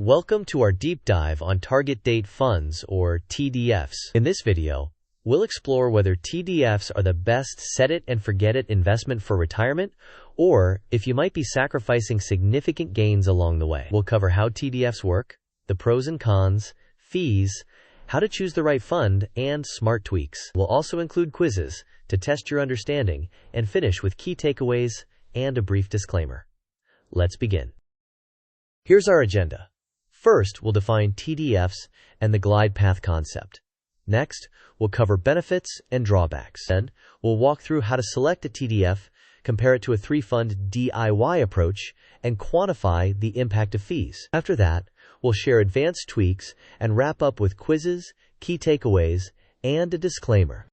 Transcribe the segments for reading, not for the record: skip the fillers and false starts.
Welcome to our deep dive on target date funds, or TDFs. In this video, we'll explore whether TDFs are the best set-it-and-forget-it investment for retirement, or if you might be sacrificing significant gains along the way. We'll cover how TDFs work, the pros and cons, fees, how to choose the right fund, and smart tweaks. We'll also include quizzes to test your understanding and finish with key takeaways and a brief disclaimer. Let's begin. Here's our agenda. First, we'll define TDFs and the glide path concept. Next, we'll cover benefits and drawbacks. Then, we'll walk through how to select a TDF, compare it to a three-fund DIY approach, and quantify the impact of fees. After that, we'll share advanced tweaks and wrap up with quizzes, key takeaways, and a disclaimer.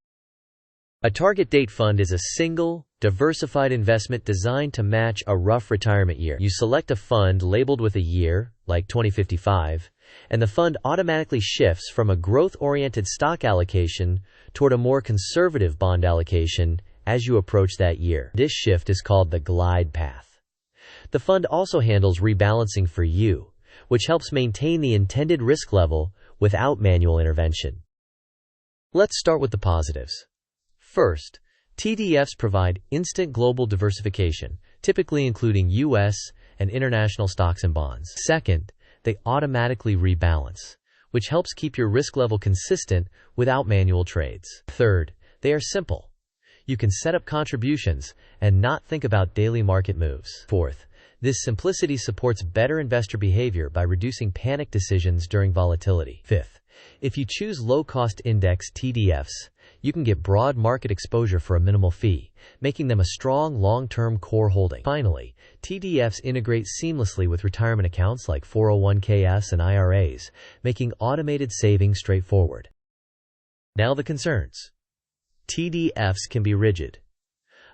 A target date fund is a single, diversified investment designed to match a rough retirement year. You select a fund labeled with a year, like 2055, and the fund automatically shifts from a growth-oriented stock allocation toward a more conservative bond allocation as you approach that year. This shift is called the glide path. The fund also handles rebalancing for you, which helps maintain the intended risk level without manual intervention. Let's start with the positives. First, TDFs provide instant global diversification, typically including U.S. and international stocks and bonds. Second, they automatically rebalance, which helps keep your risk level consistent without manual trades. Third, they are simple. You can set up contributions and not think about daily market moves. Fourth, this simplicity supports better investor behavior by reducing panic decisions during volatility. Fifth, if you choose low-cost index TDFs, you can get broad market exposure for a minimal fee, making them a strong long-term core holding. Finally, TDFs integrate seamlessly with retirement accounts like 401ks and IRAs, making automated saving straightforward. Now the concerns. TDFs can be rigid.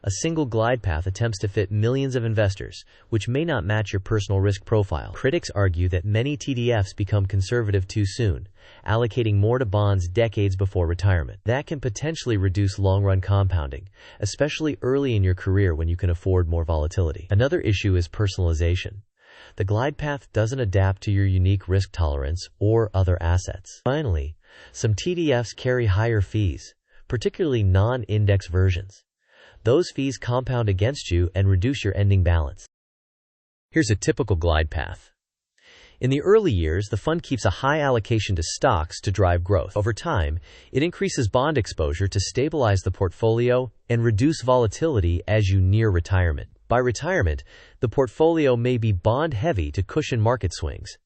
A single glide path attempts to fit millions of investors, which may not match your personal risk profile. Critics argue that many TDFs become conservative too soon, allocating more to bonds decades before retirement. That can potentially reduce long-run compounding, especially early in your career when you can afford more volatility. Another issue is personalization. The glide path doesn't adapt to your unique risk tolerance or other assets. Finally, some TDFs carry higher fees, particularly non-index versions. Those fees compound against you and reduce your ending balance. Here's a typical glide path. In the early years, the fund keeps a high allocation to stocks to drive growth. Over time, it increases bond exposure to stabilize the portfolio and reduce volatility as you near retirement. By retirement, the portfolio may be bond-heavy to cushion market swings.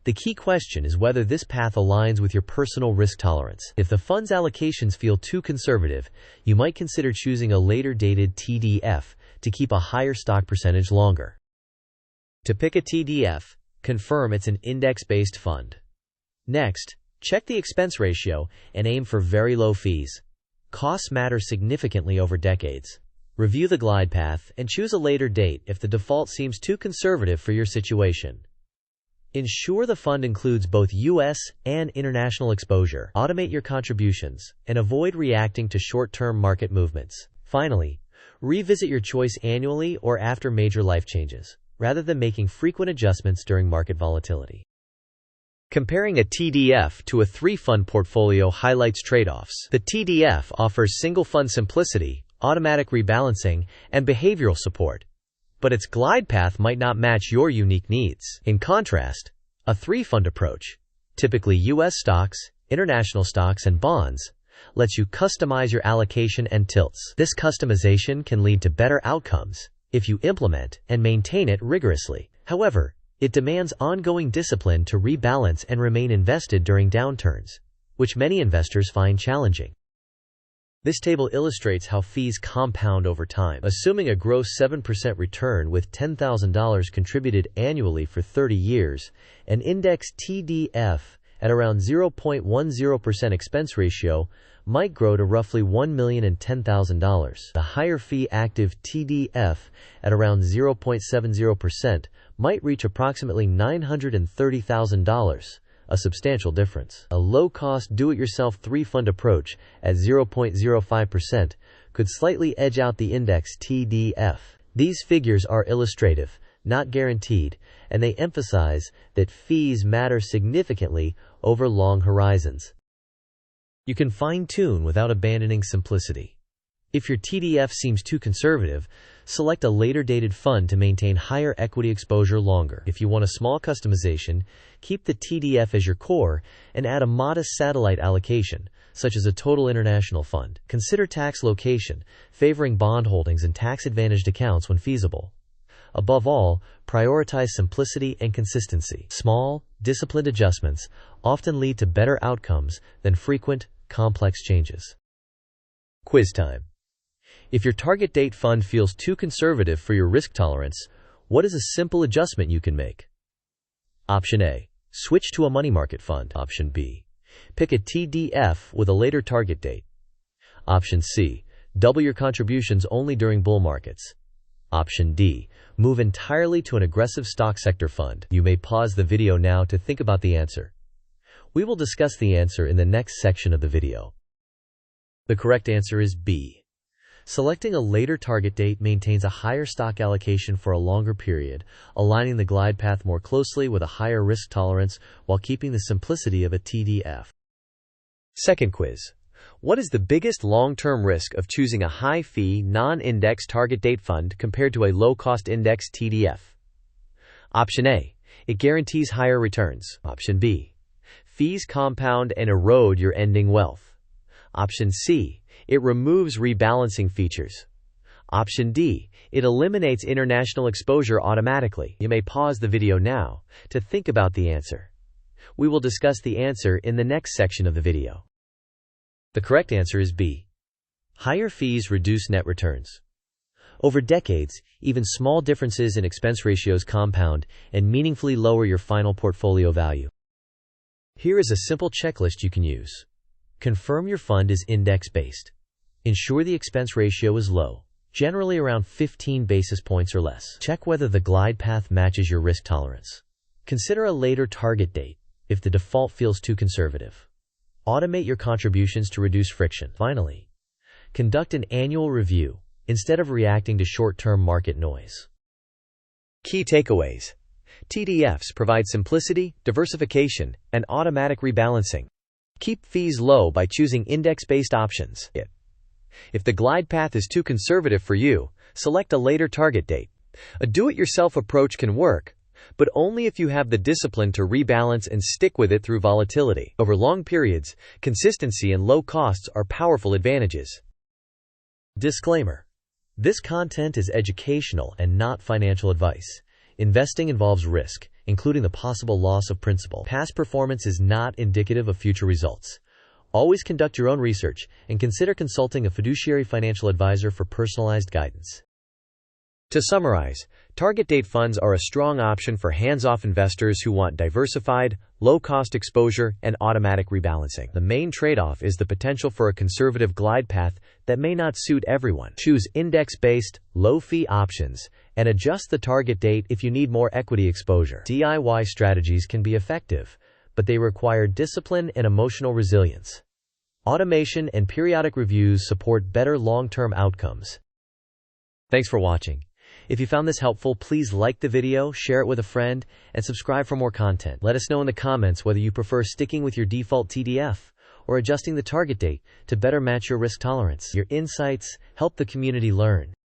The key question is whether this path aligns with your personal risk tolerance. If the fund's allocations feel too conservative, you might consider choosing a later-dated TDF to keep a higher stock percentage longer. To pick a TDF, confirm it's an index-based fund. Next, check the expense ratio and aim for very low fees. Costs matter significantly over decades. Review the glide path and choose a later date if the default seems too conservative for your situation. Ensure the fund includes both U.S. and international exposure. Automate your contributions and avoid reacting to short-term market movements. Finally, revisit your choice annually or after major life changes, rather than making frequent adjustments during market volatility. Comparing a TDF to a three-fund portfolio highlights trade-offs. The TDF offers single-fund simplicity, automatic rebalancing, and behavioral support, but its glide path might not match your unique needs. In contrast, a three-fund approach, typically U.S. stocks, international stocks, and bonds, lets you customize your allocation and tilts. This customization can lead to better outcomes if you implement and maintain it rigorously. However, it demands ongoing discipline to rebalance and remain invested during downturns, which many investors find challenging. This table illustrates how fees compound over time. Assuming a gross 7% return with $10,000 contributed annually for 30 years, an index TDF at around 0.10% expense ratio might grow to roughly $1,010,000. The higher fee active TDF at around 0.70% might reach approximately $930,000. A substantial difference. A low-cost do-it-yourself three-fund approach at 0.05% could slightly edge out the index TDF. These figures are illustrative, not guaranteed, and they emphasize that fees matter significantly over long horizons. You can fine-tune without abandoning simplicity. If your TDF seems too conservative, select a later-dated fund to maintain higher equity exposure longer. If you want a small customization, keep the TDF as your core and add a modest satellite allocation, such as a total international fund. Consider tax location, favoring bond holdings and tax-advantaged accounts when feasible. Above all, prioritize simplicity and consistency. Small, disciplined adjustments often lead to better outcomes than frequent, complex changes. Quiz time. If your target date fund feels too conservative for your risk tolerance, what is a simple adjustment you can make? Option A. Switch to a money market fund. Option B. Pick a TDF with a later target date. Option C. Double your contributions only during bull markets. Option D. Move entirely to an aggressive stock sector fund. You may pause the video now to think about the answer. We will discuss the answer in the next section of the video. The correct answer is B. Selecting a later target date maintains a higher stock allocation for a longer period, aligning the glide path more closely with a higher risk tolerance while keeping the simplicity of a TDF. Second quiz. What is the biggest long-term risk of choosing a high-fee, non-index target date fund compared to a low-cost index TDF? Option A. It guarantees higher returns. Option B. Fees compound and erode your ending wealth. Option C. It removes rebalancing features. Option D. It eliminates international exposure automatically. You may pause the video now to think about the answer. We will discuss the answer in the next section of the video. The correct answer is B. Higher fees reduce net returns. Over decades, even small differences in expense ratios compound and meaningfully lower your final portfolio value. Here is a simple checklist you can use. Confirm your fund is index-based. Ensure the expense ratio is low, generally around 15 basis points or less. Check whether the glide path matches your risk tolerance. Consider a later target date if the default feels too conservative. Automate your contributions to reduce friction. Finally, conduct an annual review instead of reacting to short-term market noise. Key takeaways. TDFs provide simplicity, diversification, and automatic rebalancing. Keep fees low by choosing index-based options. If the glide path is too conservative for you, select a later target date. A do-it-yourself approach can work, but only if you have the discipline to rebalance and stick with it through volatility. Over long periods, consistency and low costs are powerful advantages. Disclaimer. This content is educational and not financial advice. Investing involves risk, including the possible loss of principal. Past performance is not indicative of future results. Always conduct your own research and consider consulting a fiduciary financial advisor for personalized guidance. To summarize, target date funds are a strong option for hands-off investors who want diversified, low-cost exposure and automatic rebalancing. The main trade-off is the potential for a conservative glide path that may not suit everyone. Choose index-based, low-fee options and adjust the target date if you need more equity exposure. DIY strategies can be effective, but they require discipline and emotional resilience. Automation and periodic reviews support better long-term outcomes. Thanks for watching. If you found this helpful, please like the video, share it with a friend, and subscribe for more content. Let us know in the comments whether you prefer sticking with your default TDF or adjusting the target date to better match your risk tolerance. Your insights help the community learn.